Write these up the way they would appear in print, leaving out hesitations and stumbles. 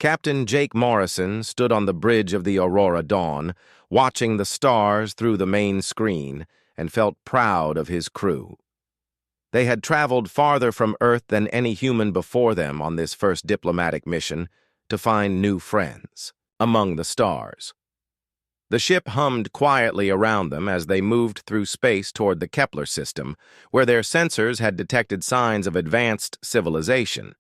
Captain Jake Morrison stood on the bridge of the Aurora Dawn, watching the stars through the main screen, and felt proud of his crew. They had traveled farther from Earth than any human before them on this first diplomatic mission to find new friends among the stars. The ship hummed quietly around them as they moved through space toward the Kepler system, where their sensors had detected signs of advanced civilization.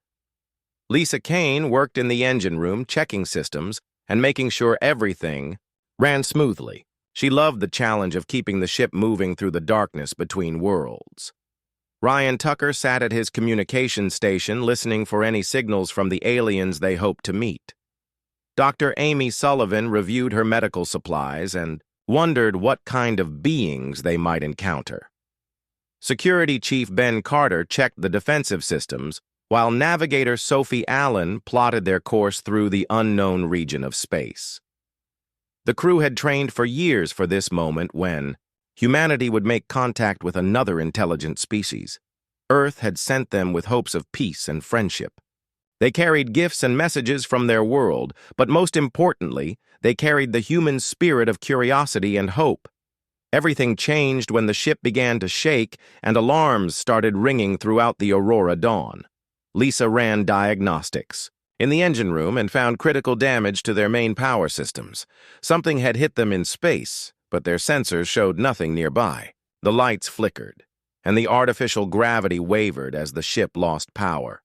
Lisa Kane worked in the engine room, checking systems and making sure everything ran smoothly. She loved the challenge of keeping the ship moving through the darkness between worlds. Ryan Tucker sat at his communications station listening for any signals from the aliens they hoped to meet. Dr. Amy Sullivan reviewed her medical supplies and wondered what kind of beings they might encounter. Security Chief Ben Carter checked the defensive systems, while Navigator Sophie Allen plotted their course through the unknown region of space. The crew had trained for years for this moment when humanity would make contact with another intelligent species. Earth had sent them with hopes of peace and friendship. They carried gifts and messages from their world, but most importantly, they carried the human spirit of curiosity and hope. Everything changed when the ship began to shake and alarms started ringing throughout the Aurora Dawn. Lisa ran diagnostics in the engine room and found critical damage to their main power systems. Something had hit them in space, but their sensors showed nothing nearby. The lights flickered, and the artificial gravity wavered as the ship lost power.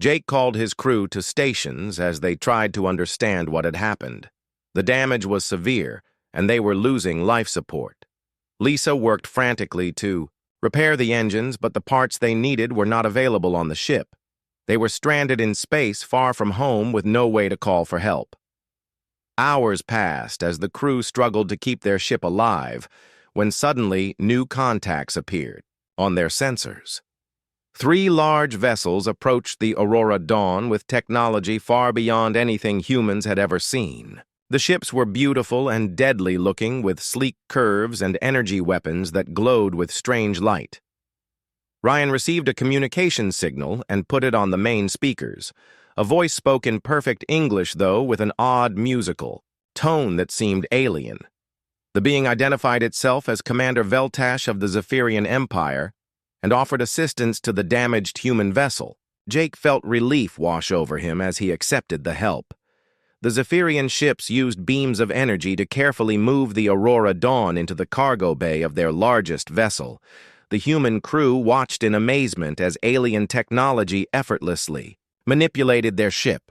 Jake called his crew to stations as they tried to understand what had happened. The damage was severe, and they were losing life support. Lisa worked frantically to repair the engines, but the parts they needed were not available on the ship. They were stranded in space far from home with no way to call for help. Hours passed as the crew struggled to keep their ship alive when suddenly new contacts appeared on their sensors. 3 large vessels approached the Aurora Dawn with technology far beyond anything humans had ever seen. The ships were beautiful and deadly looking, with sleek curves and energy weapons that glowed with strange light. Ryan received a communication signal and put it on the main speakers. A voice spoke in perfect English, though, with an odd musical tone that seemed alien. The being identified itself as Commander Veltash of the Zephyrian Empire and offered assistance to the damaged human vessel. Jake felt relief wash over him as he accepted the help. The Zephyrian ships used beams of energy to carefully move the Aurora Dawn into the cargo bay of their largest vessel. The human crew watched in amazement as alien technology effortlessly manipulated their ship.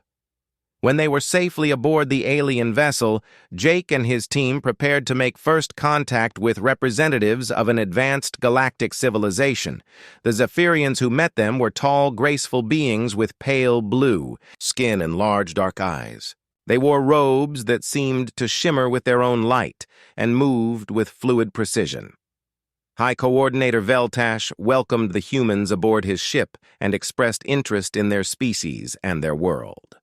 When they were safely aboard the alien vessel, Jake and his team prepared to make first contact with representatives of an advanced galactic civilization. The Zephyrians who met them were tall, graceful beings with pale blue skin and large dark eyes. They wore robes that seemed to shimmer with their own light and moved with fluid precision. High Coordinator Veltash welcomed the humans aboard his ship and expressed interest in their species and their world.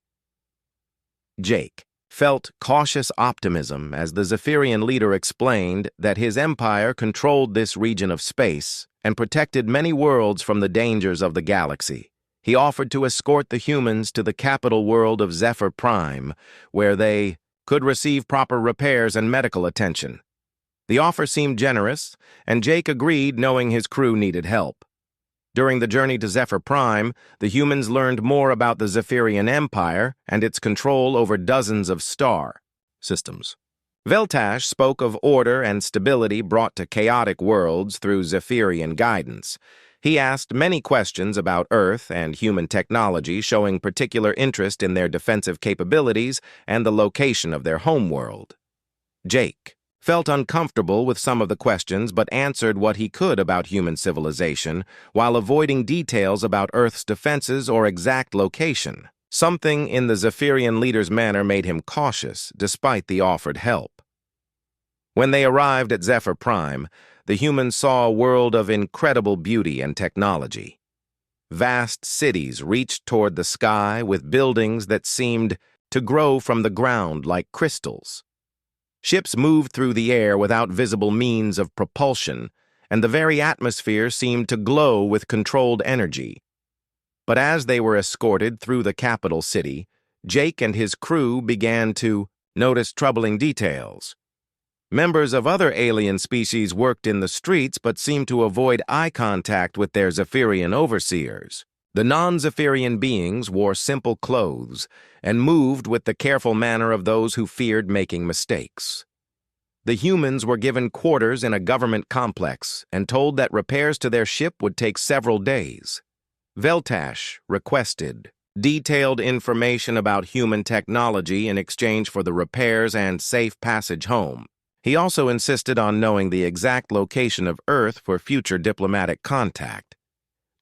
Jake felt cautious optimism as the Zephyrian leader explained that his empire controlled this region of space and protected many worlds from the dangers of the galaxy. He offered to escort the humans to the capital world of Zephyr Prime, where they could receive proper repairs and medical attention. The offer seemed generous, and Jake agreed, knowing his crew needed help. During the journey to Zephyr Prime, the humans learned more about the Zephyrian Empire and its control over dozens of star systems. Veltash spoke of order and stability brought to chaotic worlds through Zephyrian guidance. He asked many questions about Earth and human technology, showing particular interest in their defensive capabilities and the location of their homeworld. Jake felt uncomfortable with some of the questions but answered what he could about human civilization while avoiding details about Earth's defenses or exact location. Something in the Zephyrian leader's manner made him cautious despite the offered help. When they arrived at Zephyr Prime, the humans saw a world of incredible beauty and technology. Vast cities reached toward the sky with buildings that seemed to grow from the ground like crystals. Ships moved through the air without visible means of propulsion, and the very atmosphere seemed to glow with controlled energy. But as they were escorted through the capital city, Jake and his crew began to notice troubling details. Members of other alien species worked in the streets but seemed to avoid eye contact with their Zephyrian overseers. The non-Zephyrian beings wore simple clothes and moved with the careful manner of those who feared making mistakes. The humans were given quarters in a government complex and told that repairs to their ship would take several days. Veltash requested detailed information about human technology in exchange for the repairs and safe passage home. He also insisted on knowing the exact location of Earth for future diplomatic contact.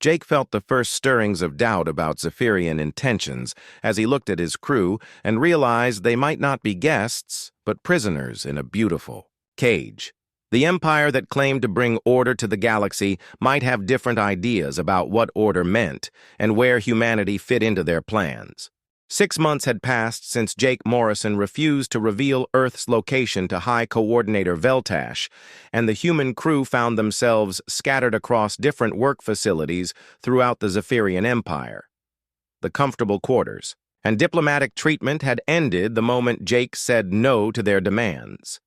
Jake felt the first stirrings of doubt about Zephyrian intentions as he looked at his crew and realized they might not be guests, but prisoners in a beautiful cage. The empire that claimed to bring order to the galaxy might have different ideas about what order meant and where humanity fit into their plans. 6 months had passed since Jake Morrison refused to reveal Earth's location to High Coordinator Veltash, and the human crew found themselves scattered across different work facilities throughout the Zephyrian Empire. The comfortable quarters and diplomatic treatment had ended the moment Jake said no to their demands.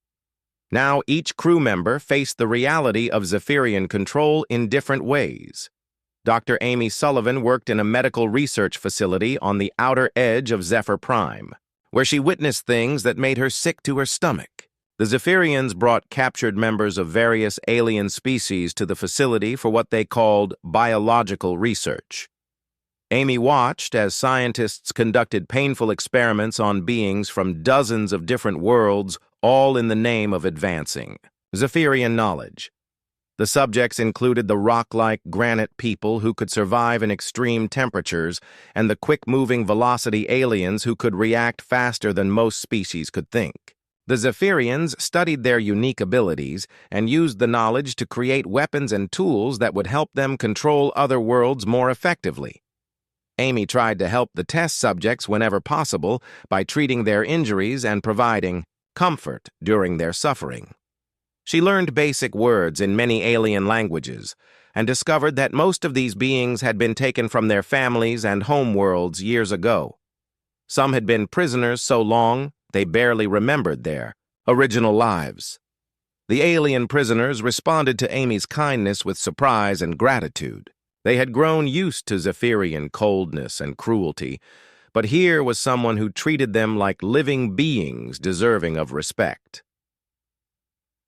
Now each crew member faced the reality of Zephyrian control in different ways. Dr. Amy Sullivan worked in a medical research facility on the outer edge of Zephyr Prime, where she witnessed things that made her sick to her stomach. The Zephyrians brought captured members of various alien species to the facility for what they called biological research. Amy watched as scientists conducted painful experiments on beings from dozens of different worlds, all in the name of advancing Zephyrian knowledge. The subjects included the rock-like granite people who could survive in extreme temperatures and the quick-moving velocity aliens who could react faster than most species could think. The Zephyrians studied their unique abilities and used the knowledge to create weapons and tools that would help them control other worlds more effectively. Amy tried to help the test subjects whenever possible by treating their injuries and providing comfort during their suffering. She learned basic words in many alien languages and discovered that most of these beings had been taken from their families and home worlds years ago. Some had been prisoners so long they barely remembered their original lives. The alien prisoners responded to Amy's kindness with surprise and gratitude. They had grown used to Zephyrian coldness and cruelty, but here was someone who treated them like living beings deserving of respect.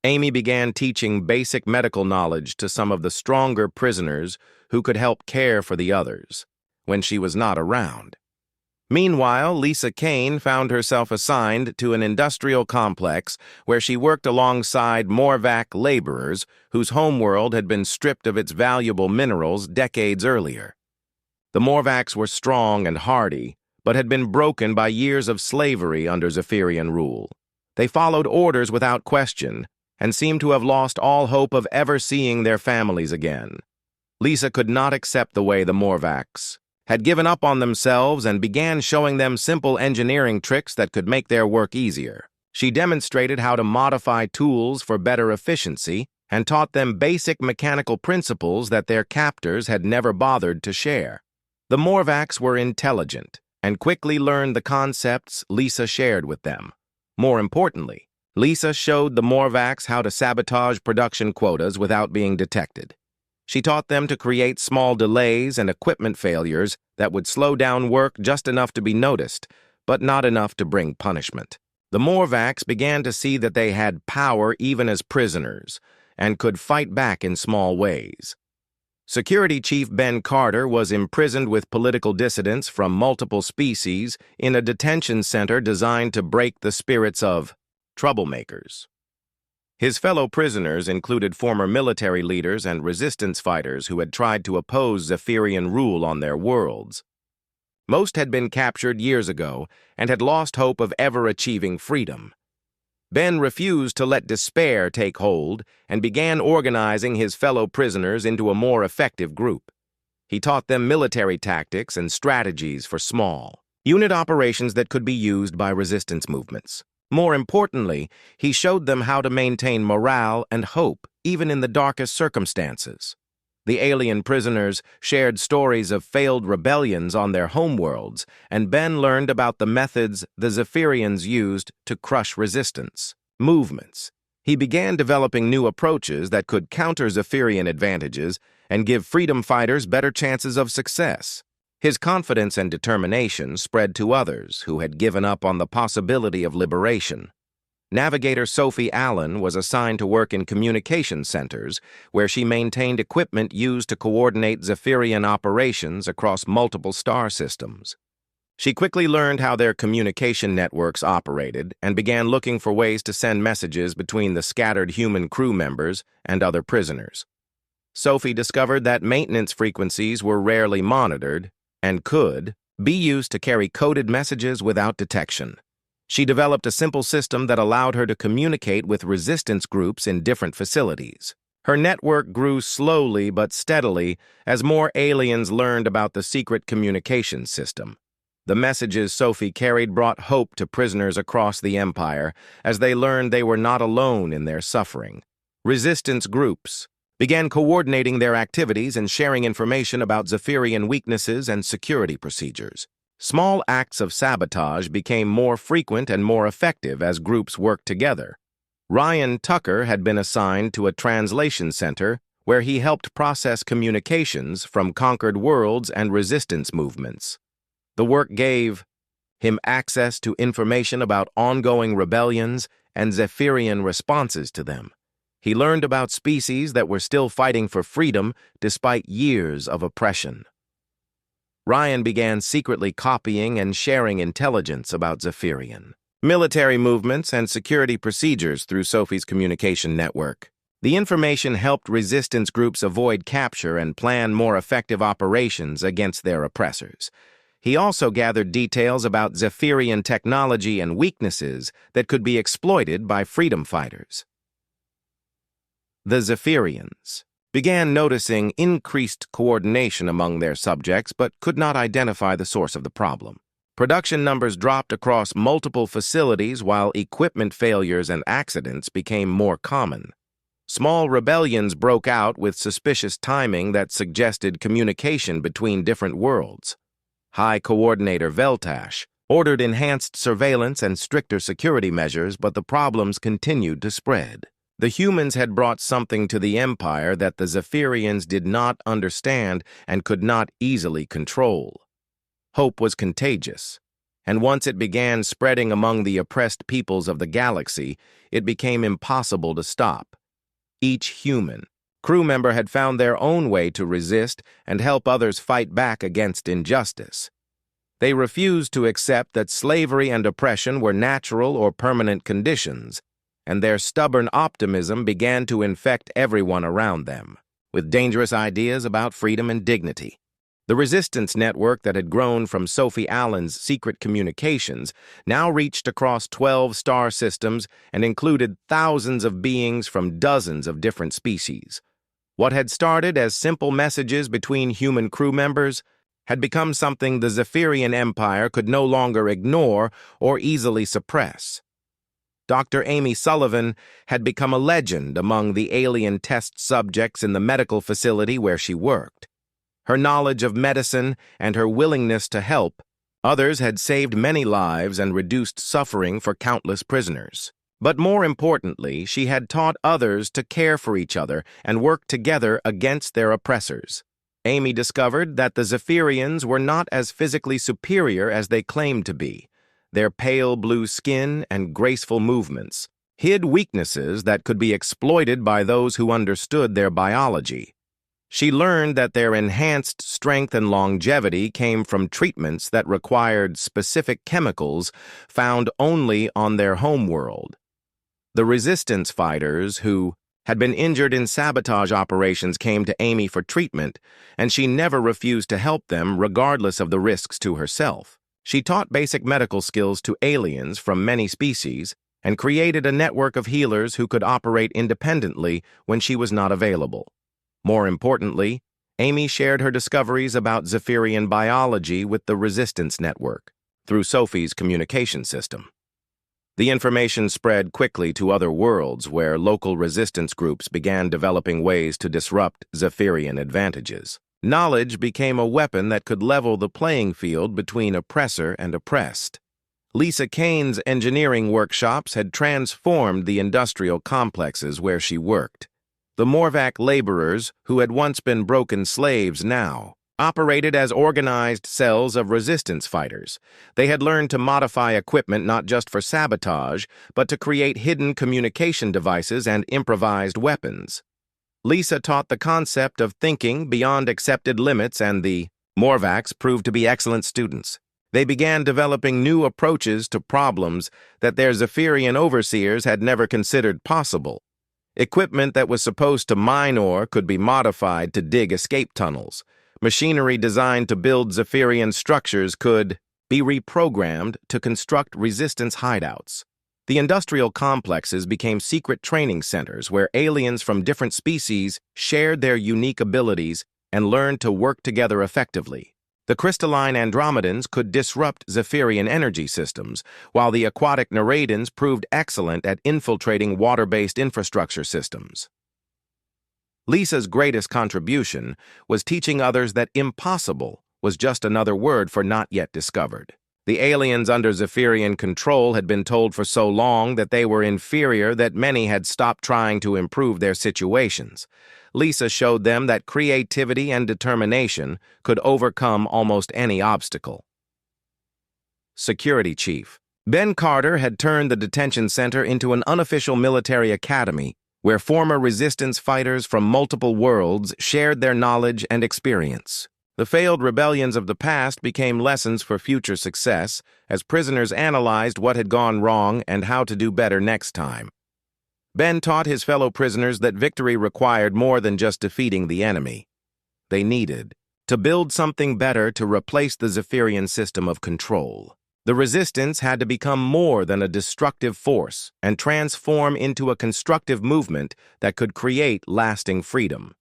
Amy began teaching basic medical knowledge to some of the stronger prisoners who could help care for the others when she was not around. Meanwhile, Lisa Kane found herself assigned to an industrial complex where she worked alongside Morvac laborers whose homeworld had been stripped of its valuable minerals decades earlier. The Morvacs were strong and hardy, but had been broken by years of slavery under Zephyrian rule. They followed orders without question, and seemed to have lost all hope of ever seeing their families again. Lisa could not accept the way the Morvacs had given up on themselves and began showing them simple engineering tricks that could make their work easier. She demonstrated how to modify tools for better efficiency and taught them basic mechanical principles that their captors had never bothered to share. The Morvacs were intelligent and quickly learned the concepts Lisa shared with them. More importantly, Lisa showed the Morvacs how to sabotage production quotas without being detected. She taught them to create small delays and equipment failures that would slow down work just enough to be noticed, but not enough to bring punishment. The Morvacs began to see that they had power even as prisoners and could fight back in small ways. Security Chief Ben Carter was imprisoned with political dissidents from multiple species in a detention center designed to break the spirits of troublemakers. His fellow prisoners included former military leaders and resistance fighters who had tried to oppose Zephyrian rule on their worlds. Most had been captured years ago and had lost hope of ever achieving freedom. Ben refused to let despair take hold and began organizing his fellow prisoners into a more effective group. He taught them military tactics and strategies for small unit operations that could be used by resistance movements. More importantly, he showed them how to maintain morale and hope even in the darkest circumstances. The alien prisoners shared stories of failed rebellions on their homeworlds, and Ben learned about the methods the Zephyrians used to crush resistance movements. He began developing new approaches that could counter Zephyrian advantages and give freedom fighters better chances of success. His confidence and determination spread to others who had given up on the possibility of liberation. Navigator Sophie Allen was assigned to work in communication centers, where she maintained equipment used to coordinate Zephyrian operations across multiple star systems. She quickly learned how their communication networks operated and began looking for ways to send messages between the scattered human crew members and other prisoners. Sophie discovered that maintenance frequencies were rarely monitored and could be used to carry coded messages without detection. She developed a simple system that allowed her to communicate with resistance groups in different facilities. Her network grew slowly but steadily as more aliens learned about the secret communication system. The messages Sophie carried brought hope to prisoners across the Empire as they learned they were not alone in their suffering. Resistance groups began coordinating their activities and sharing information about Zephyrian weaknesses and security procedures. Small acts of sabotage became more frequent and more effective as groups worked together. Ryan Tucker had been assigned to a translation center where he helped process communications from conquered worlds and resistance movements. The work gave him access to information about ongoing rebellions and Zephyrian responses to them. He learned about species that were still fighting for freedom despite years of oppression. Ryan began secretly copying and sharing intelligence about Zephyrian military movements and security procedures through Sophie's communication network. The information helped resistance groups avoid capture and plan more effective operations against their oppressors. He also gathered details about Zephyrian technology and weaknesses that could be exploited by freedom fighters. The Zephyrians began noticing increased coordination among their subjects but could not identify the source of the problem. Production numbers dropped across multiple facilities while equipment failures and accidents became more common. Small rebellions broke out with suspicious timing that suggested communication between different worlds. High Coordinator Veltash ordered enhanced surveillance and stricter security measures, but the problems continued to spread. The humans had brought something to the Empire that the Zephyrians did not understand and could not easily control. Hope was contagious, and once it began spreading among the oppressed peoples of the galaxy, it became impossible to stop. Each human crew member had found their own way to resist and help others fight back against injustice. They refused to accept that slavery and oppression were natural or permanent conditions, and their stubborn optimism began to infect everyone around them, with dangerous ideas about freedom and dignity. The resistance network that had grown from Sophie Allen's secret communications now reached across 12 star systems and included thousands of beings from dozens of different species. What had started as simple messages between human crew members had become something the Zephyrian Empire could no longer ignore or easily suppress. Dr. Amy Sullivan had become a legend among the alien test subjects in the medical facility where she worked. Her knowledge of medicine and her willingness to help others had saved many lives and reduced suffering for countless prisoners. But more importantly, she had taught others to care for each other and work together against their oppressors. Amy discovered that the Zephyrians were not as physically superior as they claimed to be. Their pale blue skin and graceful movements hid weaknesses that could be exploited by those who understood their biology. She learned that their enhanced strength and longevity came from treatments that required specific chemicals found only on their homeworld. The resistance fighters who had been injured in sabotage operations came to Amy for treatment, and she never refused to help them regardless of the risks to herself. She taught basic medical skills to aliens from many species and created a network of healers who could operate independently when she was not available. More importantly, Amy shared her discoveries about Zephyrian biology with the Resistance Network through Sophie's communication system. The information spread quickly to other worlds where local resistance groups began developing ways to disrupt Zephyrian advantages. Knowledge became a weapon that could level the playing field between oppressor and oppressed. Lisa Kane's engineering workshops had transformed the industrial complexes where she worked. The Morvac laborers, who had once been broken slaves now, operated as organized cells of resistance fighters. They had learned to modify equipment not just for sabotage, but to create hidden communication devices and improvised weapons. Lisa taught the concept of thinking beyond accepted limits, and the Morvacs proved to be excellent students. They began developing new approaches to problems that their Zephyrian overseers had never considered possible. Equipment that was supposed to mine ore could be modified to dig escape tunnels. Machinery designed to build Zephyrian structures could be reprogrammed to construct resistance hideouts. The industrial complexes became secret training centers where aliens from different species shared their unique abilities and learned to work together effectively. The crystalline Andromedans could disrupt Zephyrian energy systems, while the aquatic Narratians proved excellent at infiltrating water-based infrastructure systems. Lisa's greatest contribution was teaching others that impossible was just another word for not yet discovered. The aliens under Zephyrian control had been told for so long that they were inferior that many had stopped trying to improve their situations. Lisa showed them that creativity and determination could overcome almost any obstacle. Security Chief Ben Carter had turned the detention center into an unofficial military academy where former resistance fighters from multiple worlds shared their knowledge and experience. The failed rebellions of the past became lessons for future success as prisoners analyzed what had gone wrong and how to do better next time. Ben taught his fellow prisoners that victory required more than just defeating the enemy. They needed to build something better to replace the Zephyrian system of control. The resistance had to become more than a destructive force and transform into a constructive movement that could create lasting freedom.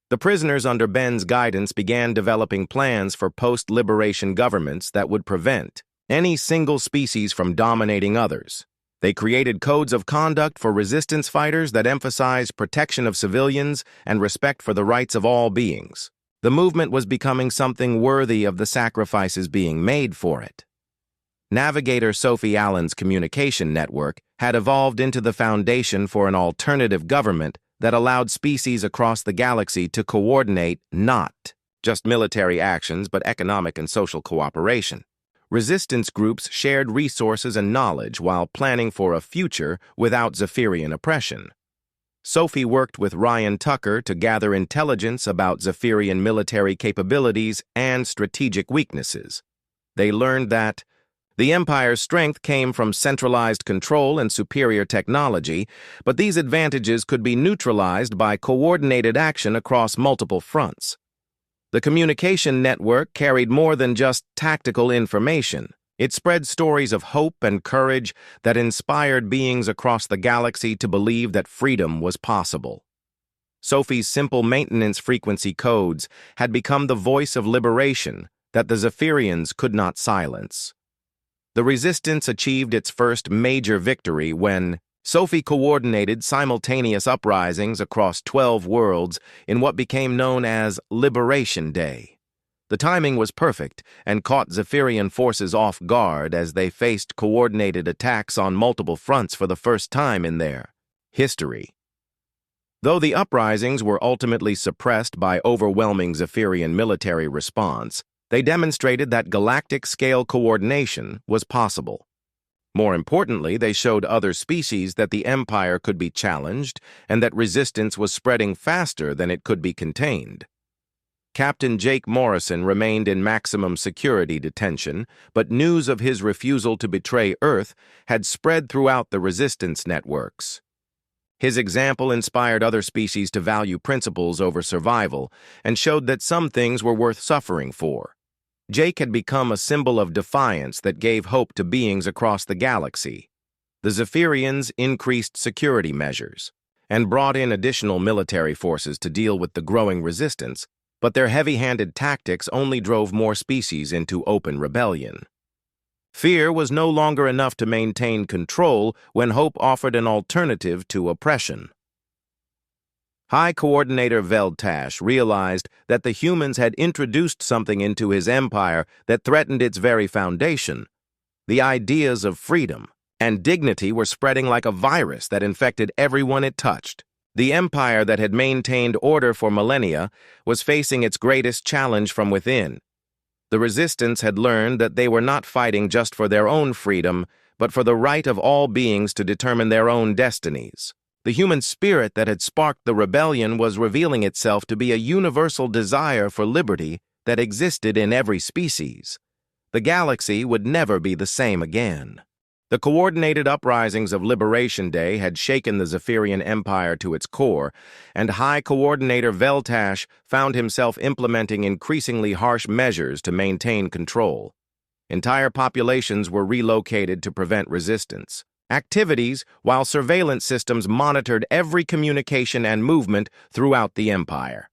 The prisoners under Ben's guidance began developing plans for post-liberation governments that would prevent any single species from dominating others. They created codes of conduct for resistance fighters that emphasized protection of civilians and respect for the rights of all beings. The movement was becoming something worthy of the sacrifices being made for it. Navigator Sophie Allen's communication network had evolved into the foundation for an alternative government that allowed species across the galaxy to coordinate not just military actions but economic and social cooperation. Resistance groups shared resources and knowledge while planning for a future without Zephyrian oppression. Sophie worked with Ryan Tucker to gather intelligence about Zephyrian military capabilities and strategic weaknesses. They learned that the Empire's strength came from centralized control and superior technology, but these advantages could be neutralized by coordinated action across multiple fronts. The communication network carried more than just tactical information. It spread stories of hope and courage that inspired beings across the galaxy to believe that freedom was possible. Sophie's simple maintenance frequency codes had become the voice of liberation that the Zephyrians could not silence. The Resistance achieved its first major victory when Sophie coordinated simultaneous uprisings across 12 worlds in what became known as Liberation Day. The timing was perfect and caught Zephyrian forces off guard as they faced coordinated attacks on multiple fronts for the first time in their history. Though the uprisings were ultimately suppressed by overwhelming Zephyrian military response, they demonstrated that galactic-scale coordination was possible. More importantly, they showed other species that the Empire could be challenged and that resistance was spreading faster than it could be contained. Captain Jake Morrison remained in maximum security detention, but news of his refusal to betray Earth had spread throughout the resistance networks. His example inspired other species to value principles over survival and showed that some things were worth suffering for. Jake had become a symbol of defiance that gave hope to beings across the galaxy. The Zephyrians increased security measures and brought in additional military forces to deal with the growing resistance, but their heavy-handed tactics only drove more species into open rebellion. Fear was no longer enough to maintain control when hope offered an alternative to oppression. High Coordinator Veldtash realized that the humans had introduced something into his empire that threatened its very foundation. The ideas of freedom and dignity were spreading like a virus that infected everyone it touched. The empire that had maintained order for millennia was facing its greatest challenge from within. The resistance had learned that they were not fighting just for their own freedom, but for the right of all beings to determine their own destinies. The human spirit that had sparked the rebellion was revealing itself to be a universal desire for liberty that existed in every species. The galaxy would never be the same again. The coordinated uprisings of Liberation Day had shaken the Zephyrian Empire to its core, and High Coordinator Veldtash found himself implementing increasingly harsh measures to maintain control. Entire populations were relocated to prevent resistance. Activities, while surveillance systems monitored every communication and movement throughout the empire.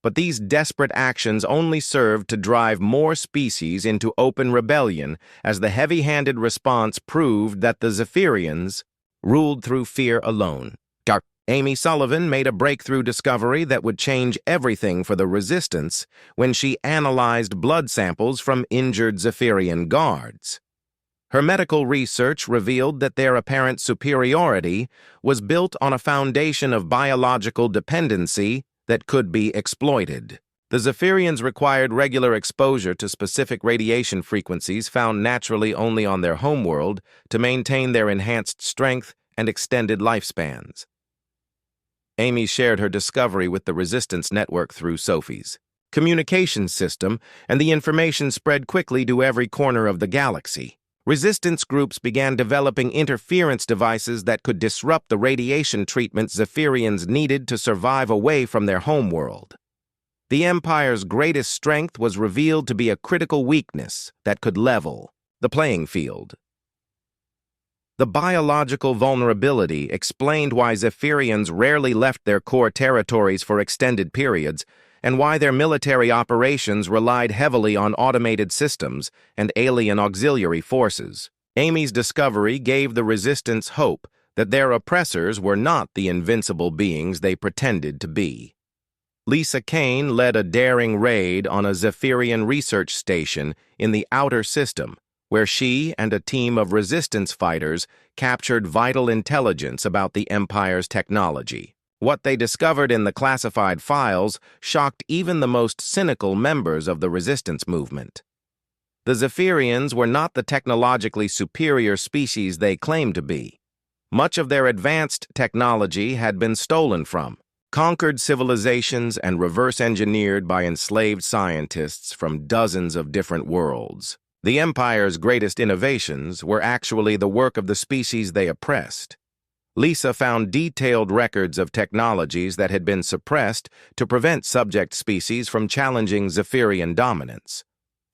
But these desperate actions only served to drive more species into open rebellion, as the heavy-handed response proved that the Zephyrians ruled through fear alone. Amy Sullivan made a breakthrough discovery that would change everything for the resistance when she analyzed blood samples from injured Zephyrian guards. Her medical research revealed that their apparent superiority was built on a foundation of biological dependency that could be exploited. The Zephyrians required regular exposure to specific radiation frequencies found naturally only on their homeworld to maintain their enhanced strength and extended lifespans. Amy shared her discovery with the Resistance Network through Sophie's communication system, and the information spread quickly to every corner of the galaxy. Resistance groups began developing interference devices that could disrupt the radiation treatment Zephyrians needed to survive away from their homeworld. The Empire's greatest strength was revealed to be a critical weakness that could level the playing field. The biological vulnerability explained why Zephyrians rarely left their core territories for extended periods, and why their military operations relied heavily on automated systems and alien auxiliary forces. Amy's discovery gave the Resistance hope that their oppressors were not the invincible beings they pretended to be. Lisa Kane led a daring raid on a Zephyrian research station in the outer system, where she and a team of Resistance fighters captured vital intelligence about the Empire's technology. What they discovered in the classified files shocked even the most cynical members of the resistance movement. The Zephyrians were not the technologically superior species they claimed to be. Much of their advanced technology had been stolen from, conquered civilizations, and reverse-engineered by enslaved scientists from dozens of different worlds. The Empire's greatest innovations were actually the work of the species they oppressed. Lisa found detailed records of technologies that had been suppressed to prevent subject species from challenging Zephyrian dominance.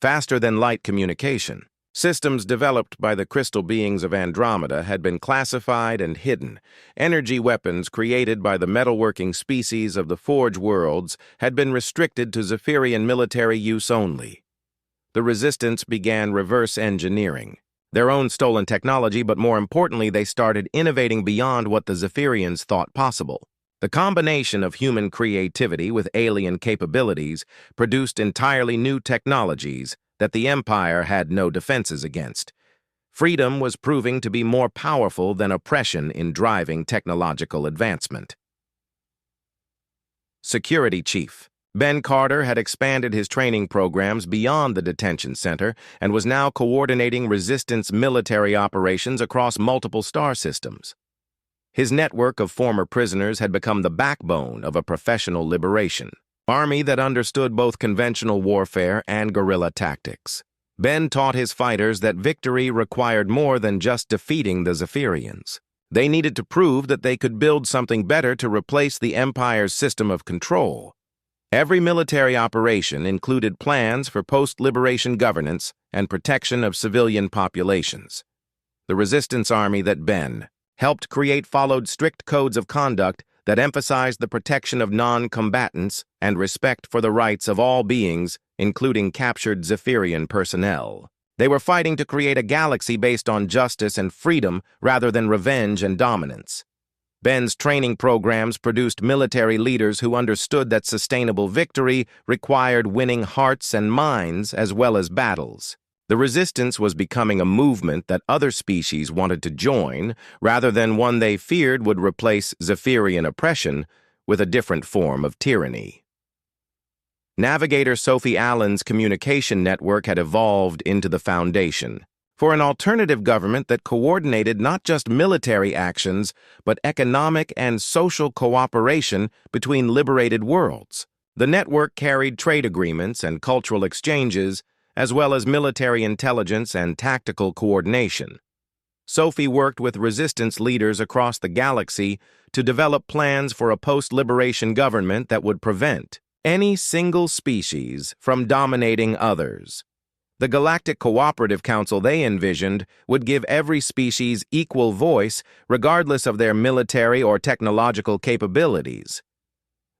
Faster-than-light communication. Systems developed by the crystal beings of Andromeda had been classified and hidden. Energy weapons created by the metalworking species of the Forge worlds had been restricted to Zephyrian military use only. The Resistance began reverse engineering their own stolen technology, but more importantly, they started innovating beyond what the Zephyrians thought possible. The combination of human creativity with alien capabilities produced entirely new technologies that the Empire had no defenses against. Freedom was proving to be more powerful than oppression in driving technological advancement. Security Chief Ben Carter had expanded his training programs beyond the detention center and was now coordinating Resistance military operations across multiple star systems. His network of former prisoners had become the backbone of a professional liberation army that understood both conventional warfare and guerrilla tactics. Ben taught his fighters that victory required more than just defeating the Zephyrians. They needed to prove that they could build something better to replace the Empire's system of control. Every military operation included plans for post-liberation governance and protection of civilian populations. The resistance army that Ben helped create followed strict codes of conduct that emphasized the protection of non-combatants and respect for the rights of all beings, including captured Zephyrian personnel. They were fighting to create a galaxy based on justice and freedom rather than revenge and dominance. Ben's training programs produced military leaders who understood that sustainable victory required winning hearts and minds as well as battles. The resistance was becoming a movement that other species wanted to join, rather than one they feared would replace Zephyrian oppression with a different form of tyranny. Navigator Sophie Allen's communication network had evolved into the foundation for an alternative government that coordinated not just military actions, but economic and social cooperation between liberated worlds. The network carried trade agreements and cultural exchanges, as well as military intelligence and tactical coordination. Sophie worked with resistance leaders across the galaxy to develop plans for a post-liberation government that would prevent any single species from dominating others. The Galactic Cooperative Council they envisioned would give every species equal voice regardless of their military or technological capabilities.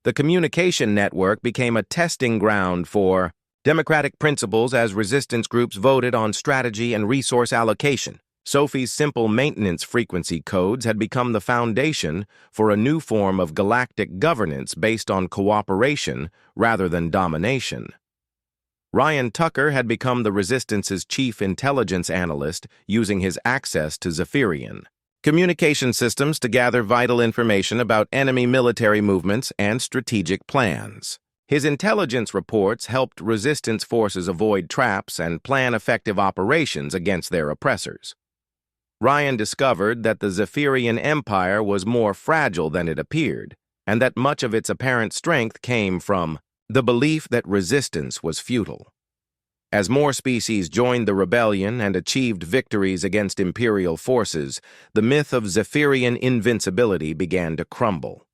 The communication network became a testing ground for democratic principles as resistance groups voted on strategy and resource allocation. Sophie's simple maintenance frequency codes had become the foundation for a new form of galactic governance based on cooperation rather than domination. Ryan Tucker had become the Resistance's chief intelligence analyst, using his access to Zephyrian communication systems to gather vital information about enemy military movements and strategic plans. His intelligence reports helped resistance forces avoid traps and plan effective operations against their oppressors. Ryan discovered that the Zephyrian Empire was more fragile than it appeared, and that much of its apparent strength came from the belief that resistance was futile. As more species joined the rebellion and achieved victories against Imperial forces, the myth of Zephyrian invincibility began to crumble.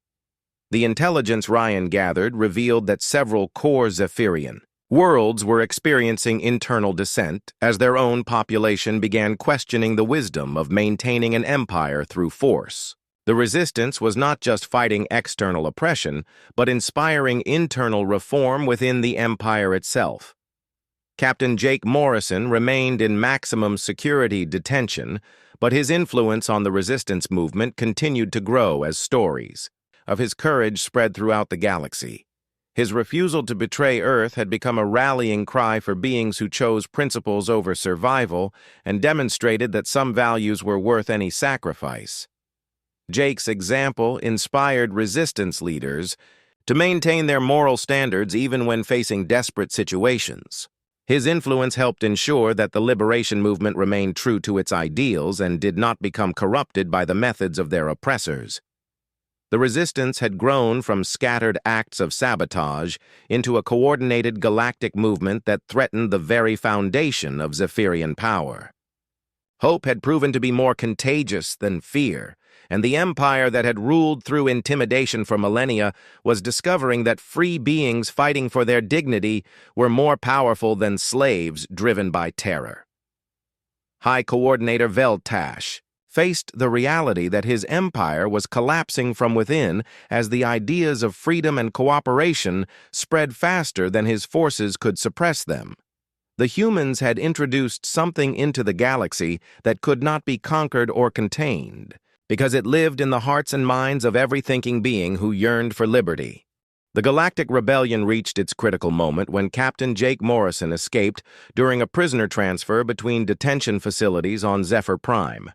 The intelligence Ryan gathered revealed that several core Zephyrian worlds were experiencing internal dissent as their own population began questioning the wisdom of maintaining an empire through force. The resistance was not just fighting external oppression, but inspiring internal reform within the empire itself. Captain Jake Morrison remained in maximum security detention, but his influence on the resistance movement continued to grow as stories of his courage spread throughout the galaxy. His refusal to betray Earth had become a rallying cry for beings who chose principles over survival and demonstrated that some values were worth any sacrifice. Jake's example inspired resistance leaders to maintain their moral standards even when facing desperate situations. His influence helped ensure that the liberation movement remained true to its ideals and did not become corrupted by the methods of their oppressors. The resistance had grown from scattered acts of sabotage into a coordinated galactic movement that threatened the very foundation of Zephyrian power. Hope had proven to be more contagious than fear, and the empire that had ruled through intimidation for millennia was discovering that free beings fighting for their dignity were more powerful than slaves driven by terror. High Coordinator Veltash faced the reality that his empire was collapsing from within as the ideas of freedom and cooperation spread faster than his forces could suppress them. The humans had introduced something into the galaxy that could not be conquered or contained, because it lived in the hearts and minds of every thinking being who yearned for liberty. The Galactic Rebellion reached its critical moment when Captain Jake Morrison escaped during a prisoner transfer between detention facilities on Zephyr Prime,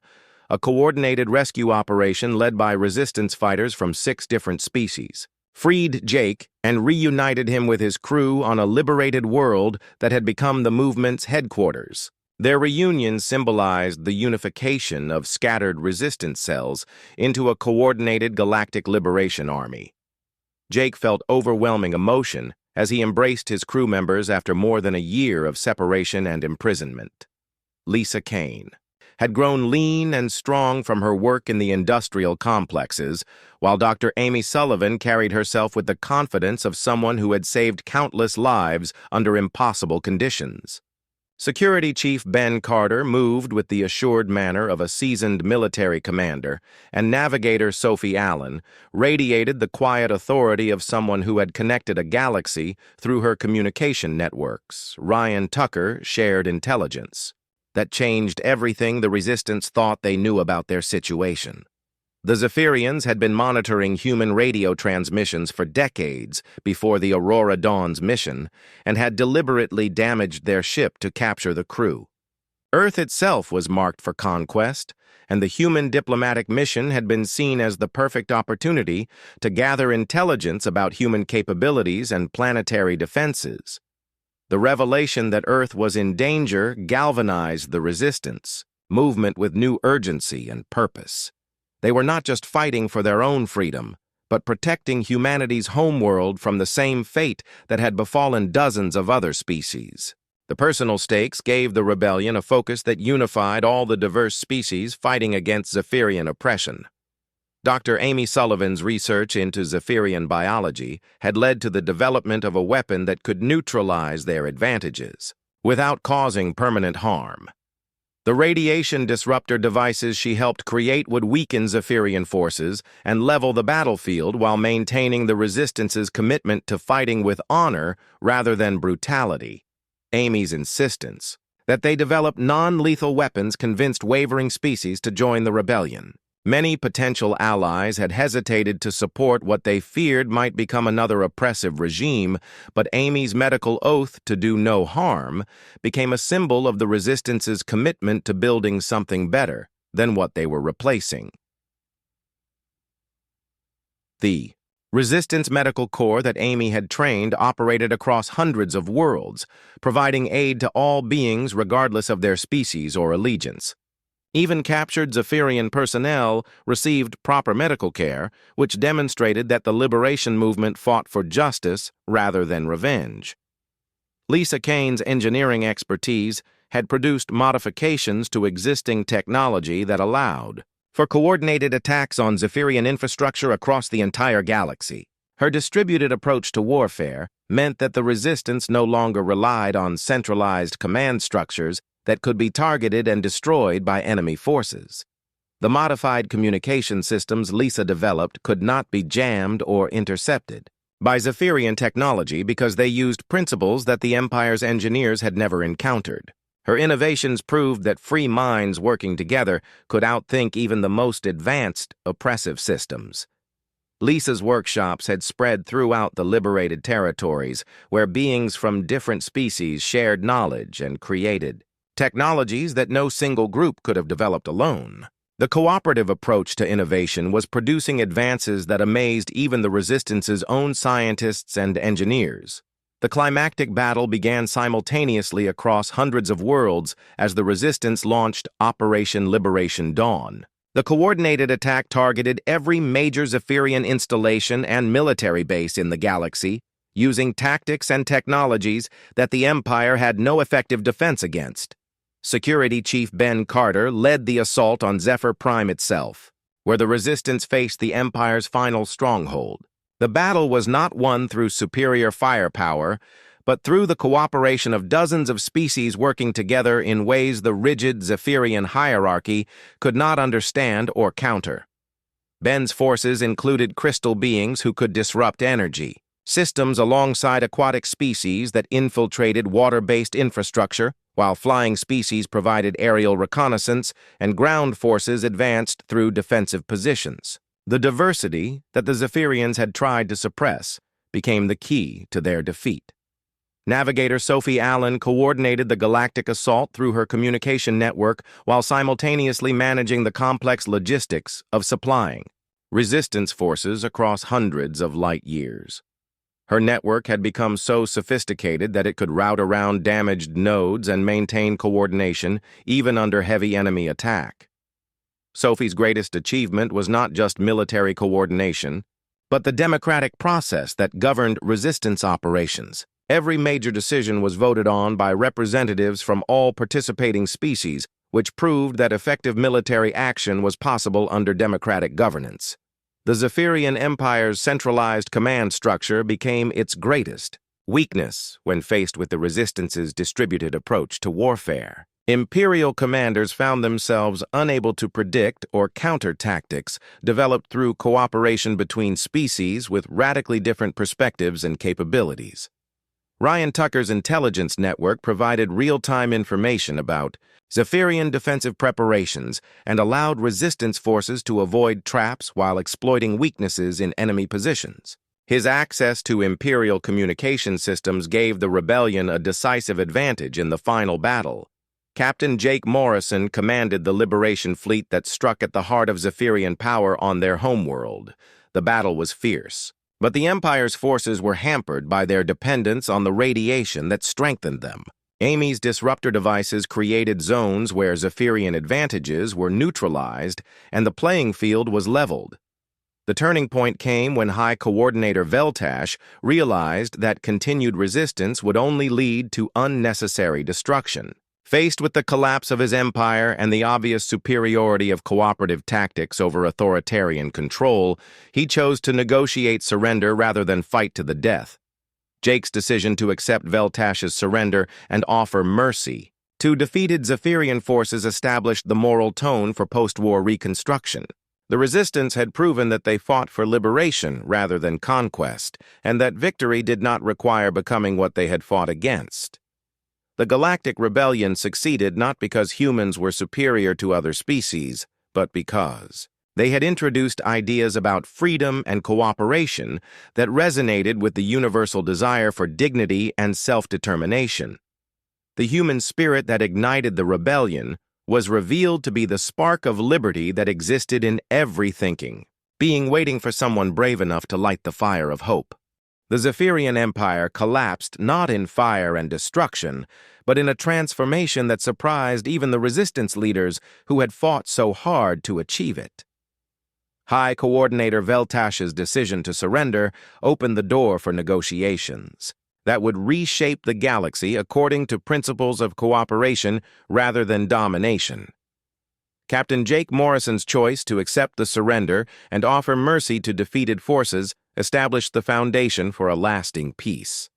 a coordinated rescue operation led by resistance fighters from 6 different species. Freed Jake and reunited him with his crew on a liberated world that had become the movement's headquarters. Their reunion symbolized the unification of scattered resistance cells into a coordinated galactic liberation army. Jake felt overwhelming emotion as he embraced his crew members after more than a year of separation and imprisonment. Lisa Kane had grown lean and strong from her work in the industrial complexes, while Dr. Amy Sullivan carried herself with the confidence of someone who had saved countless lives under impossible conditions. Security Chief Ben Carter moved with the assured manner of a seasoned military commander, and Navigator Sophie Allen radiated the quiet authority of someone who had connected a galaxy through her communication networks. Ryan Tucker shared intelligence that changed everything the Resistance thought they knew about their situation. The Zephyrians had been monitoring human radio transmissions for decades before the Aurora Dawn's mission and had deliberately damaged their ship to capture the crew. Earth itself was marked for conquest, and the human diplomatic mission had been seen as the perfect opportunity to gather intelligence about human capabilities and planetary defenses. The revelation that Earth was in danger galvanized the Resistance movement with new urgency and purpose. They were not just fighting for their own freedom, but protecting humanity's homeworld from the same fate that had befallen dozens of other species. The personal stakes gave the rebellion a focus that unified all the diverse species fighting against Zephyrian oppression. Dr. Amy Sullivan's research into Zephyrian biology had led to the development of a weapon that could neutralize their advantages without causing permanent harm. The radiation disruptor devices she helped create would weaken Zephyrian forces and level the battlefield while maintaining the Resistance's commitment to fighting with honor rather than brutality. Amy's insistence that they develop non-lethal weapons convinced wavering species to join the rebellion. Many potential allies had hesitated to support what they feared might become another oppressive regime, but Amy's medical oath to do no harm became a symbol of the Resistance's commitment to building something better than what they were replacing. The Resistance Medical Corps that Amy had trained operated across hundreds of worlds, providing aid to all beings regardless of their species or allegiance. Even captured Zephyrian personnel received proper medical care, which demonstrated that the liberation movement fought for justice rather than revenge. Lisa Kane's engineering expertise had produced modifications to existing technology that allowed for coordinated attacks on Zephyrian infrastructure across the entire galaxy. Her distributed approach to warfare meant that the Resistance no longer relied on centralized command structures that could be targeted and destroyed by enemy forces. The modified communication systems Lisa developed could not be jammed or intercepted by Zephyrian technology because they used principles that the Empire's engineers had never encountered. Her innovations proved that free minds working together could outthink even the most advanced oppressive systems. Lisa's workshops had spread throughout the liberated territories, where beings from different species shared knowledge and created technologies that no single group could have developed alone. The cooperative approach to innovation was producing advances that amazed even the Resistance's own scientists and engineers. The climactic battle began simultaneously across hundreds of worlds as the Resistance launched Operation Liberation Dawn. The coordinated attack targeted every major Zephyrian installation and military base in the galaxy, using tactics and technologies that the Empire had no effective defense against. Security Chief Ben Carter led the assault on Zephyr Prime itself, where the Resistance faced the Empire's final stronghold. The battle was not won through superior firepower, but through the cooperation of dozens of species working together in ways the rigid Zephyrian hierarchy could not understand or counter. Ben's forces included crystal beings who could disrupt energy, systems alongside aquatic species that infiltrated water-based infrastructure, while flying species provided aerial reconnaissance and ground forces advanced through defensive positions. The diversity that the Zephyrians had tried to suppress became the key to their defeat. Navigator Sophie Allen coordinated the galactic assault through her communication network while simultaneously managing the complex logistics of supplying Resistance forces across hundreds of light years. Her network had become so sophisticated that it could route around damaged nodes and maintain coordination even under heavy enemy attack. Sophie's greatest achievement was not just military coordination, but the democratic process that governed Resistance operations. Every major decision was voted on by representatives from all participating species, which proved that effective military action was possible under democratic governance. The Zephyrian Empire's centralized command structure became its greatest Weakness when faced with the Resistance's distributed approach to warfare. Imperial commanders found themselves unable to predict or counter tactics developed through cooperation between species with radically different perspectives and capabilities. Ryan Tucker's intelligence network provided real-time information about Zephyrian defensive preparations and allowed resistance forces to avoid traps while exploiting weaknesses in enemy positions. His access to Imperial communication systems gave the rebellion a decisive advantage in the final battle. Captain Jake Morrison commanded the Liberation fleet that struck at the heart of Zephyrian power on their homeworld. The battle was fierce, but the Empire's forces were hampered by their dependence on the radiation that strengthened them. Amy's disruptor devices created zones where Zephyrian advantages were neutralized and the playing field was leveled. The turning point came when High Coordinator Veltash realized that continued resistance would only lead to unnecessary destruction. Faced with the collapse of his empire and the obvious superiority of cooperative tactics over authoritarian control, he chose to negotiate surrender rather than fight to the death. Jake's decision to accept Veltash's surrender and offer mercy to defeated Zephyrian forces established the moral tone for post-war reconstruction. The Resistance had proven that they fought for liberation rather than conquest, and that victory did not require becoming what they had fought against. The Galactic Rebellion succeeded not because humans were superior to other species, but because they had introduced ideas about freedom and cooperation that resonated with the universal desire for dignity and self-determination. The human spirit that ignited the rebellion was revealed to be the spark of liberty that existed in every thinking being waiting for someone brave enough to light the fire of hope. The Zephyrian Empire collapsed not in fire and destruction, but in a transformation that surprised even the Resistance leaders who had fought so hard to achieve it. High Coordinator Veltash's decision to surrender opened the door for negotiations that would reshape the galaxy according to principles of cooperation rather than domination. Captain Jake Morrison's choice to accept the surrender and offer mercy to defeated forces established the foundation for a lasting peace.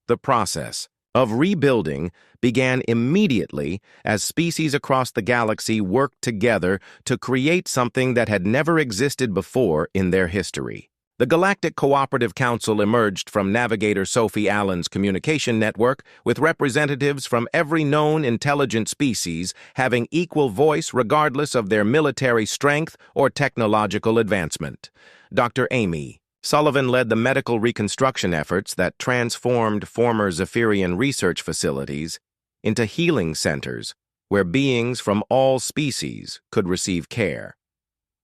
The process of rebuilding began immediately as species across the galaxy worked together to create something that had never existed before in their history. The Galactic Cooperative Council emerged from Navigator Sophie Allen's communication network with representatives from every known intelligent species having equal voice regardless of their military strength or technological advancement. Dr. Amy Sullivan led the medical reconstruction efforts that transformed former Zephyrian research facilities into healing centers where beings from all species could receive care.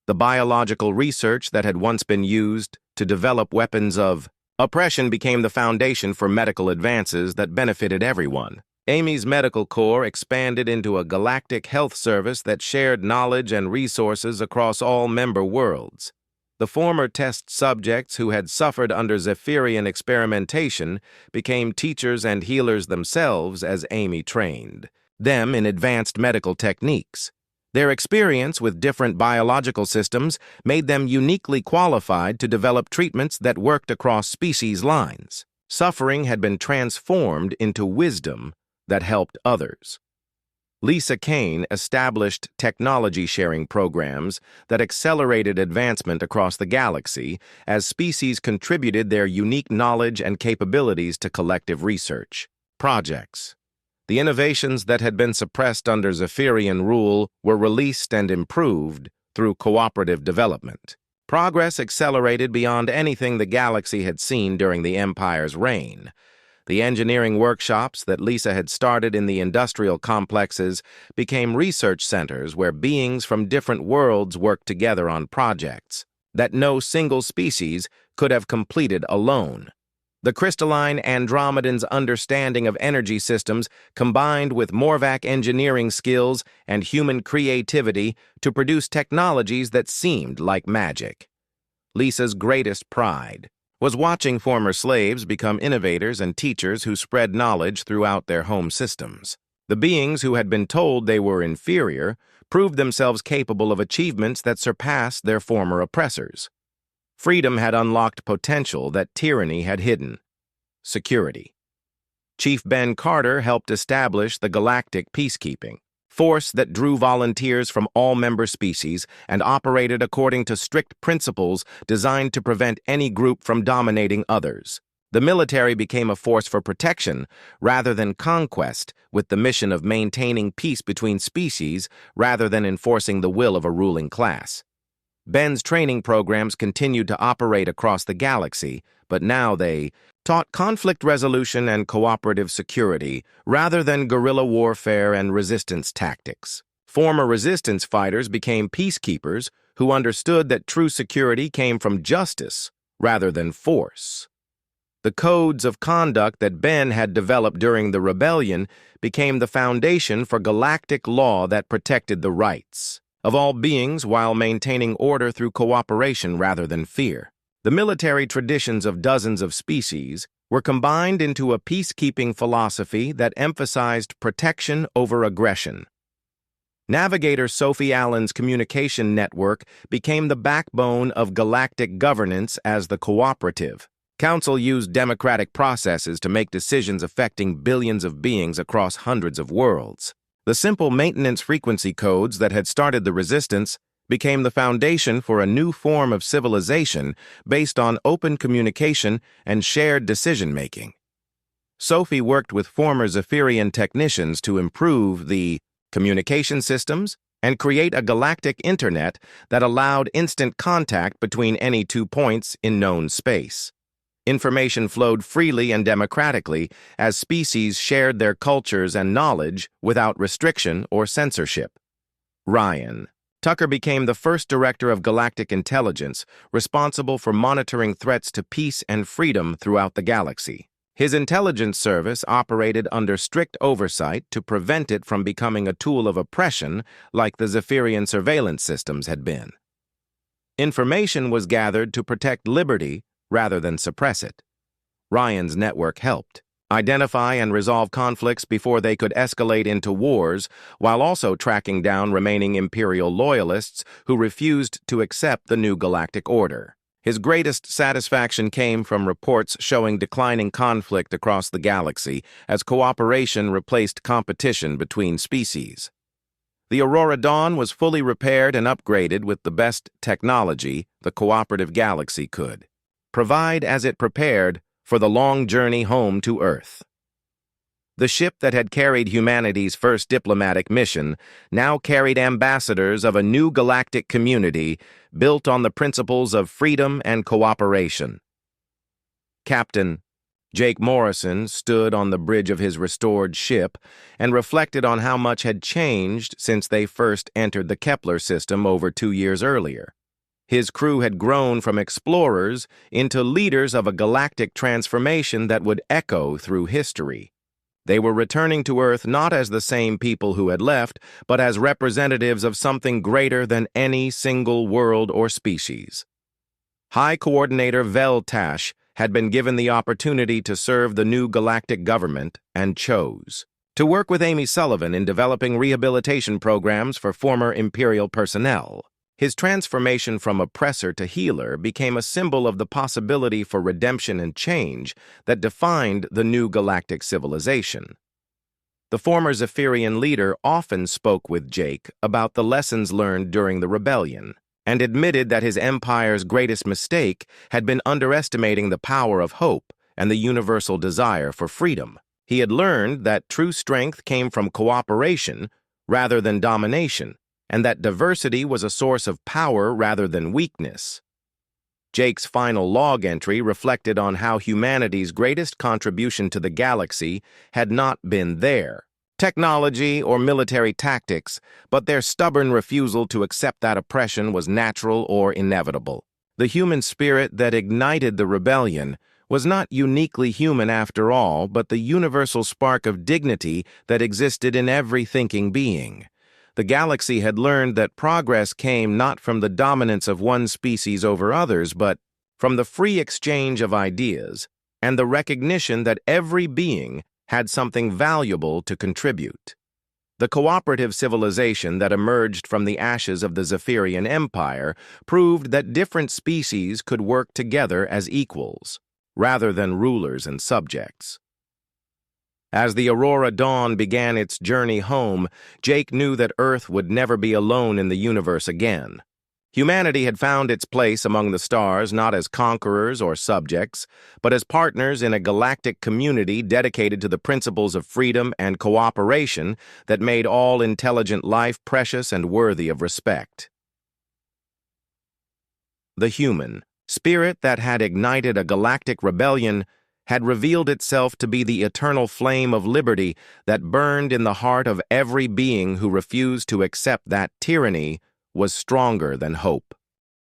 The biological research that had once been used to develop weapons of oppression became the foundation for medical advances that benefited everyone. Amy's Medical Corps expanded into a galactic health service that shared knowledge and resources across all member worlds. The former test subjects who had suffered under Zephyrian experimentation became teachers and healers themselves as Amy trained them in advanced medical techniques. Their experience with different biological systems made them uniquely qualified to develop treatments that worked across species lines. Suffering had been transformed into wisdom that helped others. Lisa Kane established technology-sharing programs that accelerated advancement across the galaxy as species contributed their unique knowledge and capabilities to collective research. Projects. The innovations that had been suppressed under Zephyrian rule were released and improved through cooperative development. Progress accelerated beyond anything the galaxy had seen during the Empire's reign. The engineering workshops that Lisa had started in the industrial complexes became research centers where beings from different worlds worked together on projects that no single species could have completed alone. The crystalline Andromedan's understanding of energy systems combined with Morvac engineering skills and human creativity to produce technologies that seemed like magic. Lisa's greatest pride was watching former slaves become innovators and teachers who spread knowledge throughout their home systems. The beings who had been told they were inferior proved themselves capable of achievements that surpassed their former oppressors. Freedom had unlocked potential that tyranny had hidden. security. Chief Ben Carter helped establish the Galactic Peacekeeping force that drew volunteers from all member species and operated according to strict principles designed to prevent any group from dominating others. The military became a force for protection rather than conquest, with the mission of maintaining peace between species rather than enforcing the will of a ruling class. Ben's training programs continued to operate across the galaxy, but now they taught conflict resolution and cooperative security rather than guerrilla warfare and resistance tactics. Former resistance fighters became peacekeepers who understood that true security came from justice rather than force. The codes of conduct that Ben had developed during the rebellion became the foundation for galactic law that protected the rights of all beings while maintaining order through cooperation rather than fear. The military traditions of dozens of species were combined into a peacekeeping philosophy that emphasized protection over aggression. Navigator Sophie Allen's communication network became the backbone of galactic governance as the cooperative. Council used democratic processes to make decisions affecting billions of beings across hundreds of worlds. The simple maintenance frequency codes that had started the resistance became the foundation for a new form of civilization based on open communication and shared decision-making. Sophie worked with former Zephyrian technicians to improve the communication systems and create a galactic internet that allowed instant contact between any 2 points in known space. Information flowed freely and democratically as species shared their cultures and knowledge without restriction or censorship. Ryan Tucker became the first director of galactic intelligence, responsible for monitoring threats to peace and freedom throughout the galaxy. His intelligence service operated under strict oversight to prevent it from becoming a tool of oppression like the Zephyrian surveillance systems had been. Information was gathered to protect liberty rather than suppress it. Ryan's network helped identify and resolve conflicts before they could escalate into wars, while also tracking down remaining Imperial loyalists who refused to accept the new galactic order. His greatest satisfaction came from reports showing declining conflict across the galaxy as cooperation replaced competition between species. The Aurora Dawn was fully repaired and upgraded with the best technology the cooperative galaxy could provide as it prepared for the long journey home to Earth. The ship that had carried humanity's first diplomatic mission now carried ambassadors of a new galactic community built on the principles of freedom and cooperation. Captain Jake Morrison stood on the bridge of his restored ship and reflected on how much had changed since they first entered the Kepler system over 2 years earlier. His crew had grown from explorers into leaders of a galactic transformation that would echo through history. They were returning to Earth not as the same people who had left, but as representatives of something greater than any single world or species. High Coordinator Vel Tash had been given the opportunity to serve the new galactic government and chose to work with Amy Sullivan in developing rehabilitation programs for former Imperial personnel. His transformation from oppressor to healer became a symbol of the possibility for redemption and change that defined the new galactic civilization. The former Zephyrian leader often spoke with Jake about the lessons learned during the rebellion and admitted that his empire's greatest mistake had been underestimating the power of hope and the universal desire for freedom. He had learned that true strength came from cooperation rather than domination, and that diversity was a source of power rather than weakness. Jake's final log entry reflected on how humanity's greatest contribution to the galaxy had not been their technology or military tactics, but their stubborn refusal to accept that oppression was natural or inevitable. The human spirit that ignited the rebellion was not uniquely human after all, but the universal spark of dignity that existed in every thinking being. The galaxy had learned that progress came not from the dominance of one species over others, but from the free exchange of ideas and the recognition that every being had something valuable to contribute. The cooperative civilization that emerged from the ashes of the Zephyrian Empire proved that different species could work together as equals. rather than rulers and subjects. As the Aurora Dawn began its journey home, Jake knew that Earth would never be alone in the universe again. Humanity had found its place among the stars not as conquerors or subjects, but as partners in a galactic community dedicated to the principles of freedom and cooperation that made all intelligent life precious and worthy of respect. The human spirit that had ignited a galactic rebellion had revealed itself to be the eternal flame of liberty that burned in the heart of every being who refused to accept that tyranny was stronger than hope.